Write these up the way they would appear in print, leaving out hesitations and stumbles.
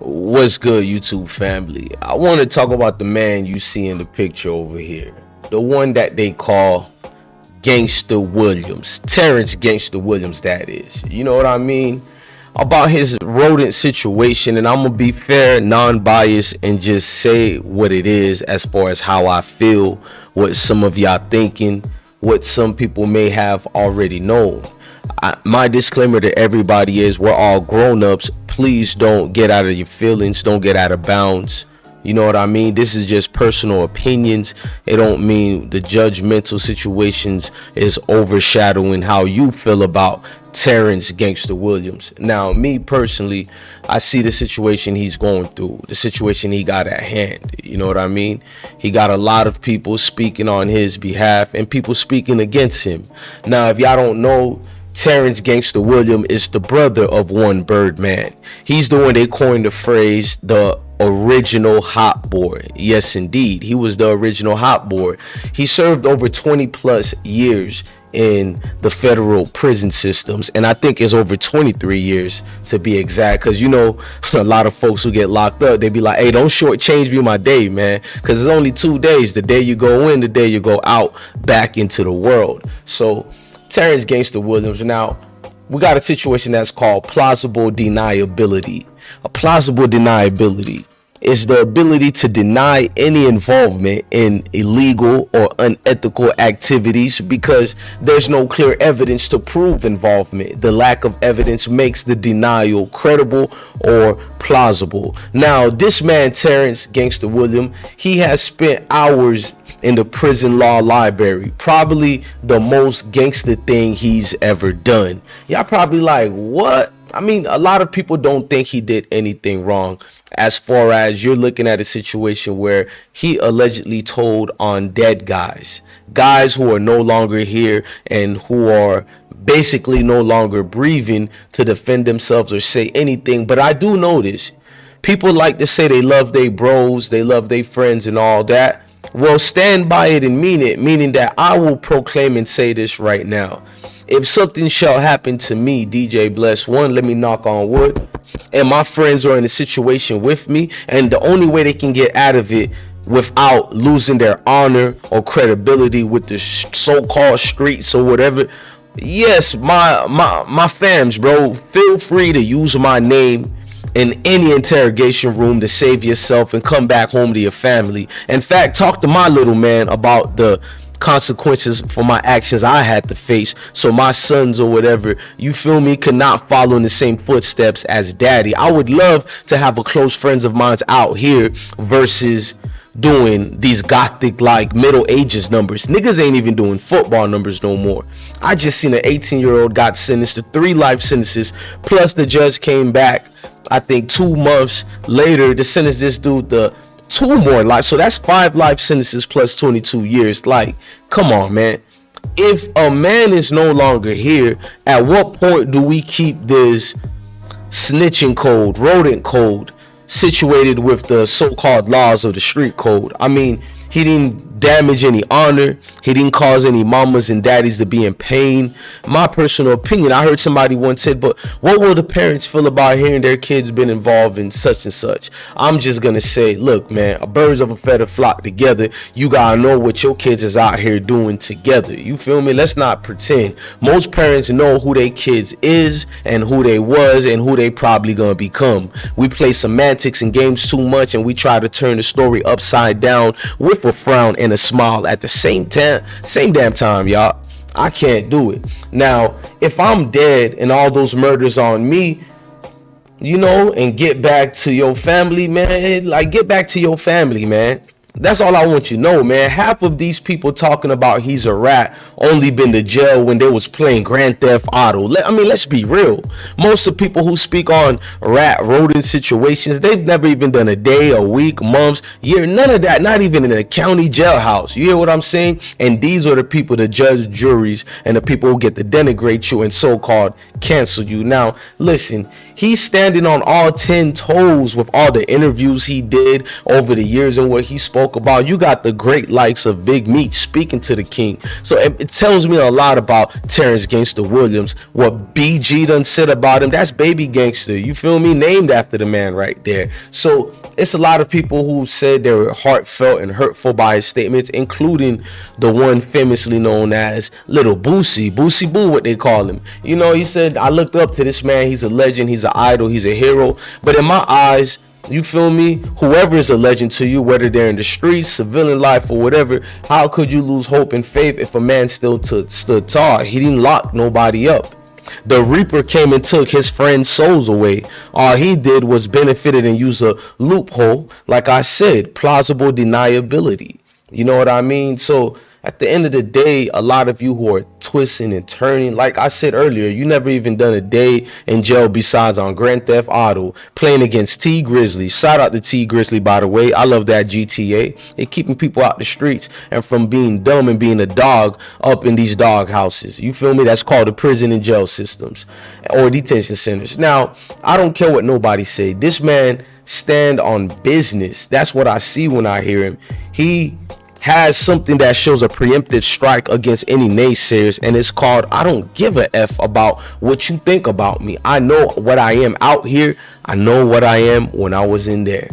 What's good, YouTube family? I want to talk about the man you see in the picture over here. The one that they call Gangsta Williams. Terrence Gangsta Williams, that is. You know what I mean? About his rodent situation, and I'm going to be fair, non-biased, and just say what it is as far as how I feel, what some of y'all thinking, what some people may have already known. My disclaimer to everybody is we're all grown-ups. Please don't get out of your feelings. Don't get out of bounds. You know what I mean? This is just personal opinions. It don't mean the judgmental situations is overshadowing how you feel about Terrence Gangsta Williams. Now, me personally, I see the situation he's going through, the situation he got at hand. You know what I mean? He got a lot of people speaking on his behalf and people speaking against him. Now, if y'all don't know, Terrence Gangsta Williams is the brother of one Birdman. He's the one they coined the phrase the original hot boy. Yes, indeed. He was the original hot boy. He served over 20 plus years in the federal prison systems, and I think it's over 23 years to be exact, because you know a lot of folks who get locked up, they be like, hey, don't shortchange me my day, man, because it's only 2 days, the day you go in, the day you go out back into the world. So Terrence Gangsta Williams, now we got a situation that's called plausible deniability. A plausible deniability is the ability to deny any involvement in illegal or unethical activities because there's no clear evidence to prove involvement. The lack of evidence makes the denial credible or plausible. Now, this man, Terrence Gangsta Williams, he has spent hours in the prison law library, probably the most gangster thing he's ever done. Y'all probably like, what? I mean, a lot of people don't think he did anything wrong, as far as you're looking at a situation where he allegedly told on dead guys who are no longer here and who are basically no longer breathing to defend themselves or say anything. But I do notice people like to say they love their bros, they love their friends and all that. Well, stand by it and mean it, meaning that I will proclaim and say this right now. If something shall happen to me, DJ Bless One, let me knock on wood, and my friends are in a situation with me, and the only way they can get out of it without losing their honor or credibility with the so-called streets or whatever, yes, my fams, bro, feel free to use my name in any interrogation room to save yourself and come back home to your family. In fact, talk to my little man about the consequences for my actions I had to face, so my sons or whatever, you feel me, could not follow in the same footsteps as daddy. I would love to have a close friends of mine out here versus doing these gothic like Middle Ages numbers. Niggas ain't even doing football numbers no more. I just seen an 18-year-old got sentenced to 3 life sentences, plus the judge came back I think 2 months later to sentence this dude the 2 more life. So that's 5 life sentences plus 22 years. Like, come on, man. If a man is no longer here, at what point do we keep this snitching code, rodent code, situated with the so-called laws of the street code? I mean, he didn't damage any honor. He didn't cause any mamas and daddies to be in pain. My personal opinion, I heard somebody once said, but what will the parents feel about hearing their kids been involved in such and such? I'm just gonna say, look, man, birds of a feather flock together. You gotta know what your kids is out here doing together. You feel me? Let's not pretend. Most parents know who their kids is and who they was and who they probably gonna become. We play semantics and games too much, and we try to turn the story upside down with a frown and a smile at the same damn time, y'all. I can't do it. Now, if I'm dead and all those murders on me, you know, and get back to your family, man, like, get back to your family, man. That's all I want you to know, man. Half of these people talking about he's a rat only been to jail when they was playing Grand Theft Auto. I mean, let's be real. Most of the people who speak on rat rodent situations, they've never even done a day, a week, months, year, none of that. Not even in a county jailhouse. You hear what I'm saying? And these are the people, the judge, juries, and the people who get to denigrate you and so-called cancel you. Now, listen, he's standing on all 10 toes with all the interviews he did over the years and what he spoke spoke about, you got the great likes of Big Meat speaking to the king. So it tells me a lot about Terrence Gangsta Williams. What BG done said about him, that's Baby Gangsta. You feel me? Named after the man right there. So it's a lot of people who said they were heartfelt and hurtful by his statements, including the one famously known as Little Boosie Boo, what they call him. You know, he said, I looked up to this man. He's a legend. He's an idol. He's a hero. But in my eyes, you feel me? Whoever is a legend to you, whether they're in the streets, civilian life, or whatever, how could you lose hope and faith if a man still stood tall? He didn't lock nobody up. The Reaper came and took his friend's souls away. All he did was benefited and use a loophole. Like I said, plausible deniability. You know what I mean? So at the end of the day, a lot of you who are twisting and turning, like I said earlier, you never even done a day in jail besides on Grand Theft Auto, playing against T Grizzly. Shout out to T Grizzly, by the way. I love that GTA. They're keeping people out the streets and from being dumb and being a dog up in these dog houses. You feel me? That's called the prison and jail systems or detention centers. Now, I don't care what nobody say. This man stand on business. That's what I see when I hear him. He has something that shows a preemptive strike against any naysayers, and it's called I don't give a F about what you think about me. I know what I am out here. I know what I am when I was in there.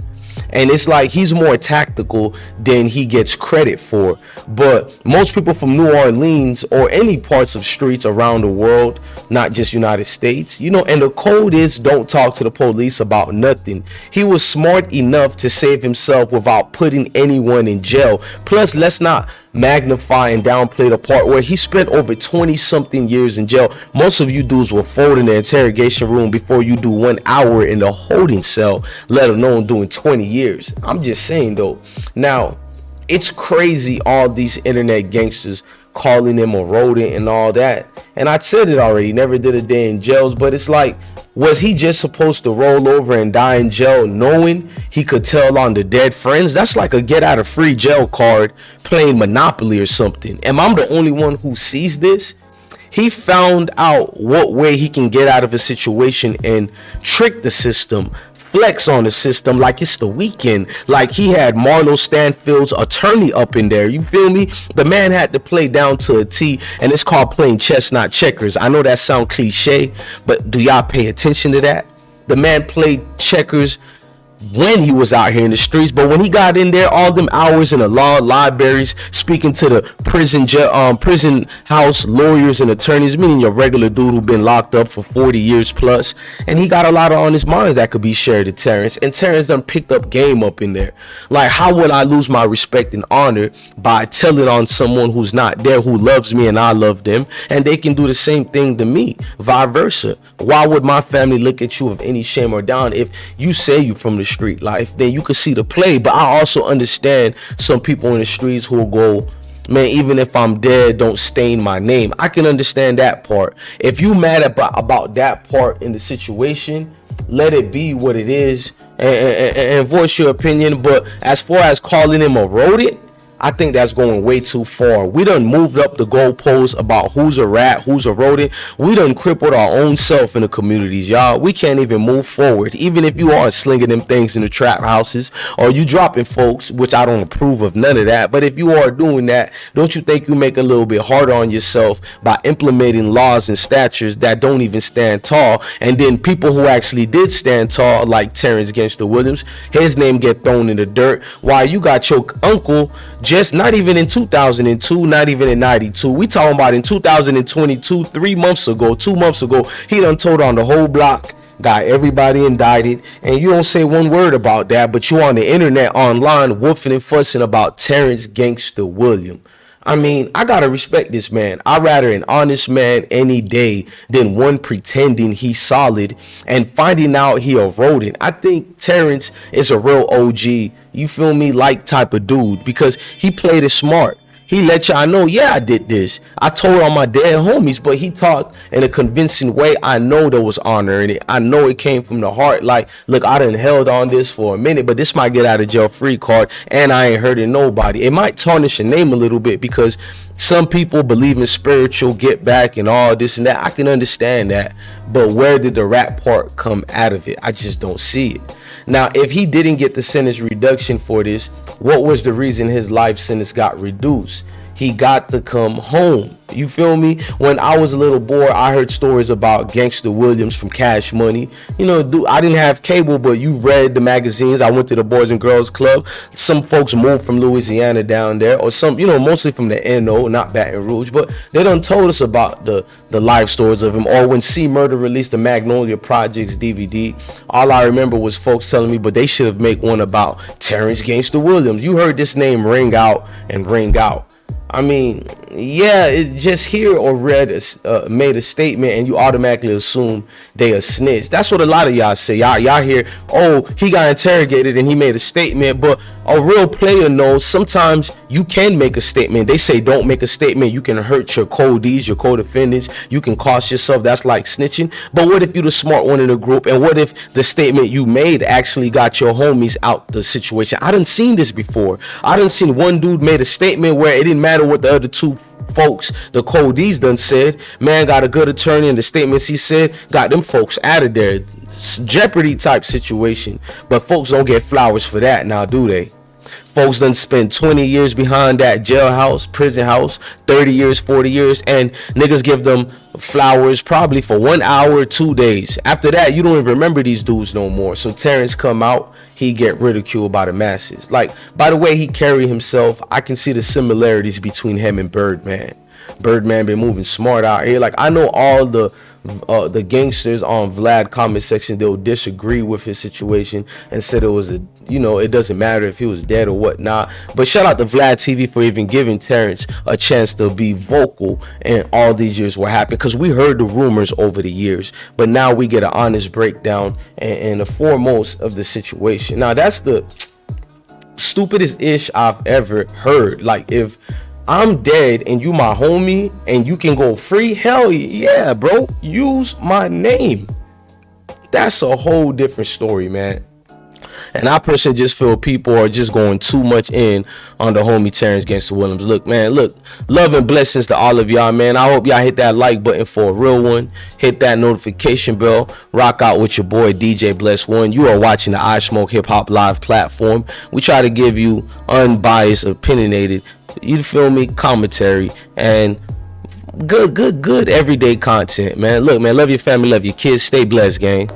And it's like he's more tactical than he gets credit for. But most people from New Orleans or any parts of streets around the world, not just United States, you know, and the code is don't talk to the police about nothing. He was smart enough to save himself without putting anyone in jail. Plus, let's not magnify and downplay the part where he spent over 20 something years in jail. Most of you dudes will fold in the interrogation room before you do 1 hour in the holding cell, let alone doing 20 years. I'm just saying though. Now, it's crazy all these internet gangsters calling him a rodent and all that. And I said it already, never did a day in jails, but it's like, was he just supposed to roll over and die in jail knowing he could tell on the dead friends? That's like a get out of free jail card playing Monopoly or something. Am I the only one who sees this? He found out what way he can get out of a situation and trick the system, flex on the system like it's the weekend, like he had Marlo Stanfield's attorney up in there. You feel me? The man had to play down to a T, and it's called playing chess, not checkers. I know that sounds cliche, but do y'all pay attention to that? The man played checkers when he was out here in the streets, but when he got in there, all them hours in the law libraries, speaking to the prison house lawyers and attorneys, meaning your regular dude who been locked up for 40 years plus, and he got a lot on his minds that could be shared to Terrence, and Terrence done picked up game up in there. Like, how would I lose my respect and honor by telling on someone who's not there, who loves me and I love them, and they can do the same thing to me, vice versa? Why would my family look at you with any shame or down? If you say you from the street life, then you can see the play. But I also understand some people in the streets who will go, man, even if I'm dead, don't stain my name. I can understand that part. If you mad about that part in the situation, let it be what it is, and voice your opinion. But as far as calling him a rodent, I think that's going way too far. We done moved up the goalposts about who's a rat, who's a rodent. We done crippled our own self in the communities, y'all. We can't even move forward. Even if you are slinging them things in the trap houses or you dropping folks, which I don't approve of none of that. But if you are doing that, don't you think you make a little bit harder on yourself by implementing laws and statutes that don't even stand tall? And then people who actually did stand tall, like Terrence Gangsta Williams, his name get thrown in the dirt, while you got your uncle just not even in 2002, not even in 92. We talking about in 2022, 3 months ago, 2 months ago, he done told on the whole block, got everybody indicted, and you don't say one word about that, but you on the internet online woofing and fussing about Terrence Gangsta Williams. I mean, I gotta respect this man. I'd rather an honest man any day than one pretending he's solid and finding out he a rodent. I think Terrence is a real OG, you feel me, like type of dude, because he played it smart. He let y'all know, yeah, I did this. I told all my dead homies, but he talked in a convincing way. I know there was honor in it. I know it came from the heart. Like, look, I done held on this for a minute, but this might get out of jail free card, and I ain't hurting nobody. It might tarnish your name a little bit because Some people believe in spiritual get back and all this and that. I can understand that. But where did the rap part come out of it? I just don't see it. Now, if he didn't get the sentence reduction for this, what was the reason his life sentence got reduced? He got to come home. You feel me? When I was a little boy, I heard stories about Gangsta Williams from Cash Money. You know, dude, I didn't have cable, but you read the magazines. I went to the Boys and Girls Club. Some folks moved from Louisiana down there, or some, you know, mostly from the NO, not Baton Rouge. But they done told us about the life stories of him. Or when C Murder released the Magnolia Projects DVD, all I remember was folks telling me, but they should have made one about Terrence Gangsta Williams. You heard this name ring out and ring out. I mean, yeah, it just hear or read made a statement and you automatically assume they a snitch. That's what a lot of y'all say. Y'all hear, oh, he got interrogated and he made a statement. But a real player knows sometimes you can make a statement. They say don't make a statement. You can hurt your co-Ds, your co-defendants. You can cost yourself. That's like snitching. But what if you're the smart one in the group? And what if the statement you made actually got your homies out the situation? I done seen this before. I done seen one dude made a statement where it didn't matter what the other two folks, the co-Ds done said. Man got a good attorney and the statements he said got them folks out of there. Jeopardy type situation. But folks don't get flowers for that now, do they? Folks done spend 20 years behind that jailhouse, prison house, 30 years, 40 years, and niggas give them flowers probably for 1 hour, 2 days. After that, you don't even remember these dudes no more. So Terrence come out, he get ridiculed by the masses. Like, by the way he carry himself, I can see the similarities between him and Birdman. Birdman been moving smart out here. Like, I know all the gangsters on Vlad comment section, they'll disagree with his situation and said it was it doesn't matter if he was dead or whatnot. But shout out to Vlad TV for even giving Terrence a chance to be vocal and all these years what happened, because we heard the rumors over the years, but now we get an honest breakdown and the foremost of the situation. Now that's the stupidest ish I've ever heard. Like, if I'm dead and you my homie and you can go free, hell yeah, bro, use my name. That's a whole different story, man. And I personally just feel people are just going too much in on the homie Terrence Gangsta Williams. Look, man, love and blessings to all of y'all, man. I hope y'all hit that like button for a real one. Hit that notification bell. Rock out with your boy DJ Bless One. You are watching the I Smoke Hip Hop Live platform. We try to give you unbiased, opinionated, you feel me, commentary and good everyday content, man. Look, man, love your family, love your kids. Stay blessed, gang.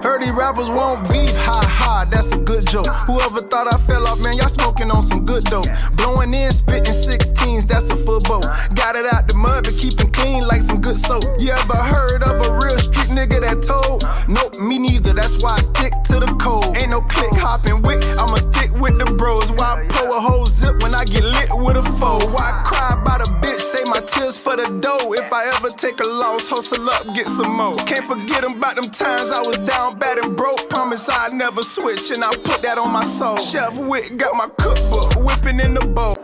Heard these rappers won't beef, ha ha, that's a good joke. Whoever thought I fell off, man, y'all smoking on some good dope. Blowing in, spitting 16s, that's a full boat. Got it out the mud, but keeping clean like some good soap. You ever heard of a real street nigga that told? Nope, me neither, that's why I stick to the code. Ain't no click hopping wick, I'ma stick with the bros. Why pull a whole zip when I get lit with a foe? Why cry about a bitch, say my tears for the dough? If I ever take a loss, hustle up, get some more. Can't forget about them times I was down bad and broke. Promise I'd never switch, and I put that on my soul. Chef Wick got my cookbook, whipping in the bowl.